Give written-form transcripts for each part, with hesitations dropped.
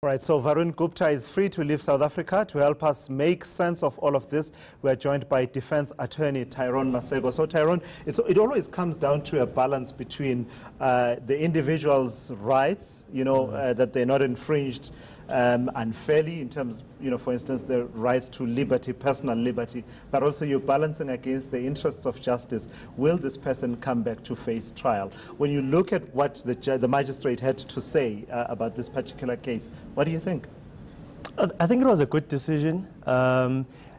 All right, so Varun Gupta is free to leave South Africa. To help us make sense of all of this, we're joined by defense attorney Tyrone Maseko. So Tyrone, it always comes down to a balance between the individual's rights, that they're not infringed unfairly in terms, for instance, the rights to liberty, personal liberty, but also you're balancing against the interests of justice. Will this person come back to face trial? When you look at what the magistrate had to say about this particular case, what do you think? I think it was a good decision.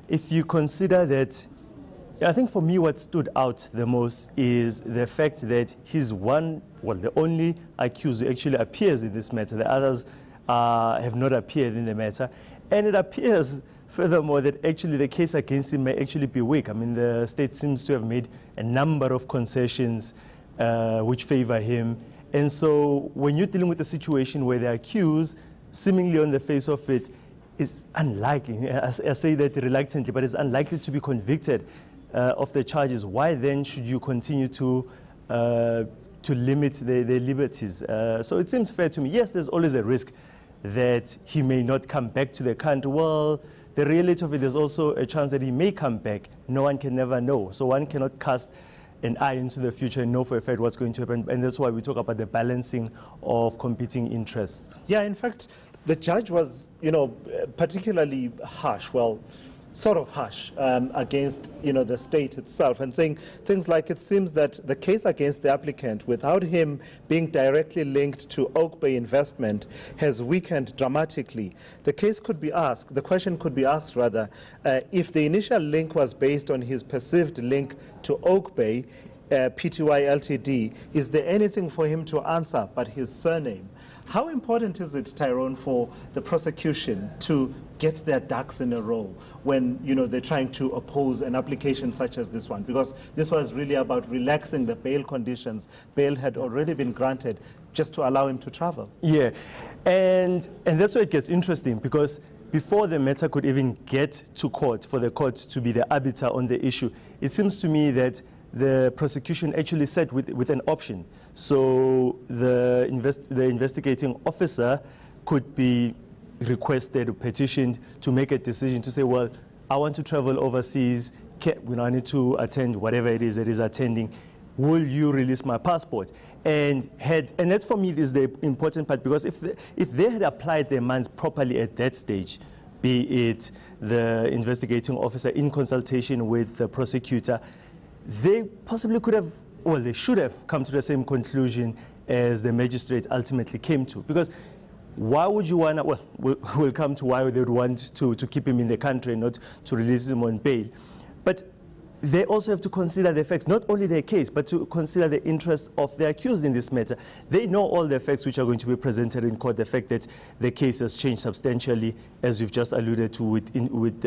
If you consider that, I think for me what stood out the most is the fact that he's the only accused who actually appears in this matter. The others have not appeared in the matter. And it appears, furthermore, that actually the case against him may actually be weak. I mean, the state seems to have made a number of concessions which favor him. And so when you're dealing with a situation where the accused, seemingly on the face of it, is unlikely, I say that reluctantly, but it's unlikely to be convicted of the charges, why then should you continue to limit their liberties? So it seems fair to me. Yes, there's always a risk that he may not come back to the country. Well, the reality of it, there's also a chance that he may come back. No one can never know. So one cannot cast an eye into the future and know for a fact what's going to happen. And that's why we talk about the balancing of competing interests. Yeah, in fact, the judge was, particularly harsh, sort of harsh against, the state itself, and saying things like, it seems that the case against the applicant, without him being directly linked to Oak Bay investment, has weakened dramatically. The question could be asked rather, if the initial link was based on his perceived link to Oak Bay, Pty Ltd, is there anything for him to answer but his surname? How important is it, Tyrone, for the prosecution to get their ducks in a row when they're trying to oppose an application such as this one? Because this was really about relaxing the bail conditions. Bail had already been granted just to allow him to travel. Yeah, and that's where it gets interesting, because before the matter could even get to court, for the court to be the arbiter on the issue, it seems to me that the prosecution actually sat with an option. So the investigating officer could be requested or petitioned to make a decision to say, well, I want to travel overseas, I need to attend whatever it is that is attending. Will you release my passport? And that for me is the important part, because if they had applied their minds properly at that stage, be it the investigating officer in consultation with the prosecutor, they possibly could have, they should have come to the same conclusion as the magistrate ultimately came to. Because why would you want to, we'll come to why they would want to keep him in the country and not to release him on bail. But they also have to consider the facts, not only their case, but to consider the interests of the accused in this matter. They know all the facts which are going to be presented in court, the fact that the case has changed substantially, as you've just alluded to, with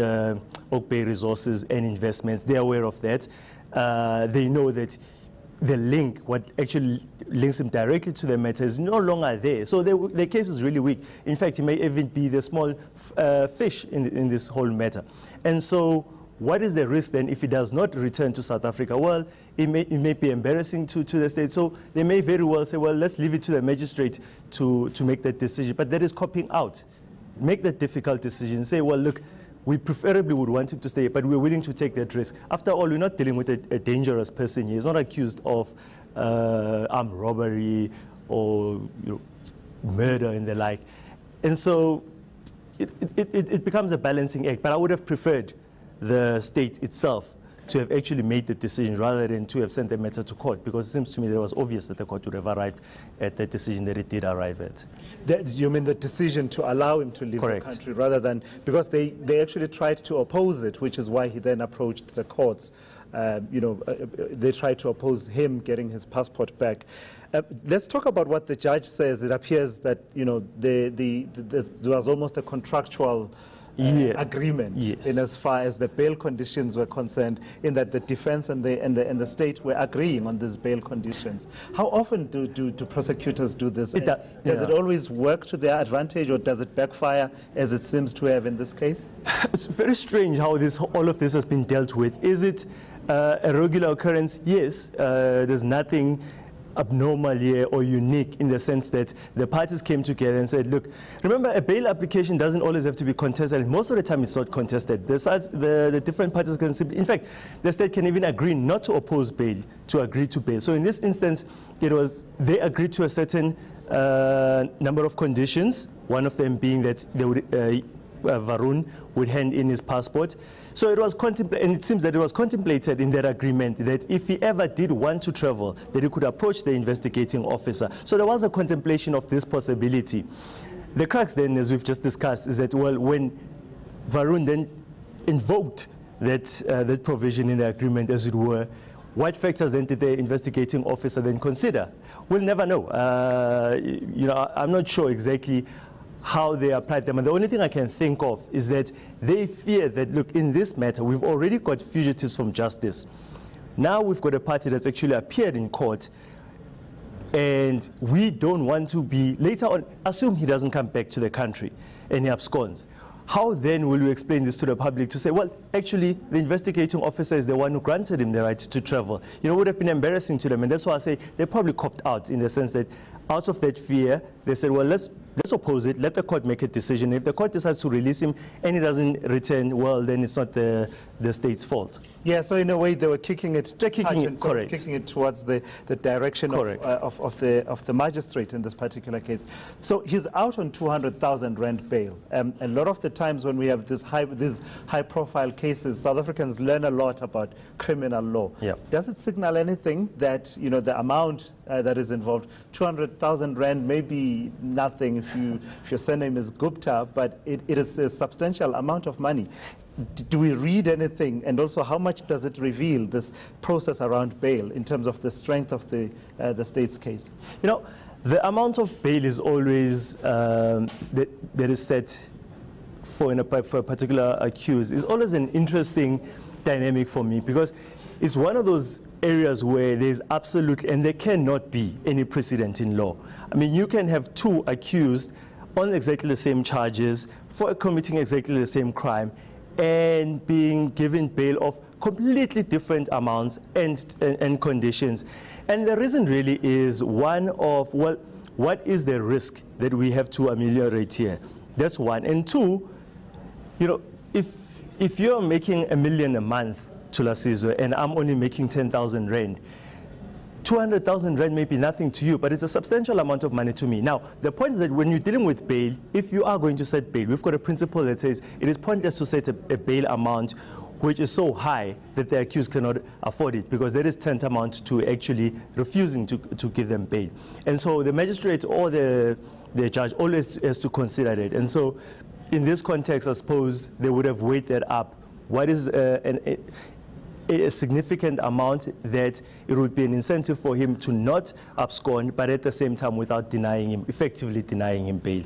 Oak Bay Resources and Investments. They're aware of that. They know that the link, what actually links him directly to the matter, is no longer there. So the case is really weak. In fact, it may even be the small fish in this whole matter. And so what is the risk then if he does not return to South Africa? Well, it may be embarrassing to the state. So they may very well say, well, let's leave it to the magistrate to make that decision. But that is copying out. Make that difficult decision. Say, well, look, we preferably would want him to stay, but we're willing to take that risk. After all, we're not dealing with a dangerous person here. He's not accused of armed robbery or murder and the like. And so it becomes a balancing act. But I would have preferred the state itself to have actually made the decision rather than to have sent the matter to court, because it seems to me that it was obvious that the court would have arrived at the decision that it did arrive at. You mean the decision to allow him to leave Correct. the country rather than, because they actually tried to oppose it, which is why he then approached the courts. They tried to oppose him getting his passport back. Let's talk about what the judge says. It appears that there was almost a contractual agreement in as far as the bail conditions were concerned, in that the defense and the state were agreeing on these bail conditions. How often do prosecutors do this? Does it always work to their advantage, or does it backfire, as it seems to have in this case? It's very strange how all of this has been dealt with. Is it a regular occurrence? Yes. There's nothing abnormal here or unique in the sense that the parties came together and said, look, remember, a bail application doesn't always have to be contested. Most of the time it's not contested. The different parties can simply, in fact, the state can even agree not to oppose bail, to agree to bail. So in this instance, they agreed to a certain number of conditions, one of them being that they would, Varun would hand in his passport. So it was contemplated, and it seems that it was contemplated in that agreement that if he ever did want to travel, that he could approach the investigating officer. So there was a contemplation of this possibility. The crux then, as we've just discussed, is that, well, when Varun then invoked that provision in the agreement, as it were, what factors then did the investigating officer then consider? We'll never know. I'm not sure exactly how they applied them. And the only thing I can think of is that they fear that, look, in this matter, we've already got fugitives from justice. Now we've got a party that's actually appeared in court, and we don't want to be, later on, assume he doesn't come back to the country and he absconds. How then will you explain this to the public to say, well, actually, the investigating officer is the one who granted him the right to travel? It would have been embarrassing to them. And that's why I say they probably copped out, in the sense that out of that fear, they said, well, let's oppose it, let the court make a decision. If the court decides to release him and he doesn't return, well, then it's not the state's fault. Yeah, so in a way they were kicking it, correct, kicking it towards the direction of the magistrate in this particular case. So he's out on 200,000 rand bail. A lot of the times when we have these high-profile cases, South Africans learn a lot about criminal law. Yeah. Does it signal anything that the amount that is involved, 200,000 rand, may be nothing if your surname is Gupta, but it is a substantial amount of money. Do we read anything, and also how much does it reveal, this process around bail, in terms of the strength of the state's case? The amount of bail is always that is set for a particular accused is always an interesting dynamic for me, because it's one of those areas where there's absolutely, and there cannot be any precedent in law. I mean, you can have two accused on exactly the same charges for committing exactly the same crime and being given bail of completely different amounts and conditions. And the reason really is one of, well, what is the risk that we have to ameliorate here? That's one. And two, if you're making R1 million a month, Thulasizwe, and I'm only making 10,000 rand, 200,000 rand may be nothing to you, but it's a substantial amount of money to me. Now, the point is that when you're dealing with bail, if you are going to set bail, we've got a principle that says it is pointless to set a bail amount which is so high that the accused cannot afford it, because that is tantamount to actually refusing to give them bail. And so the magistrate or the judge always has to consider it. And so in this context, I suppose they would have weighed that up. What is a significant amount that it would be an incentive for him to not abscond, but at the same time without effectively denying him bail.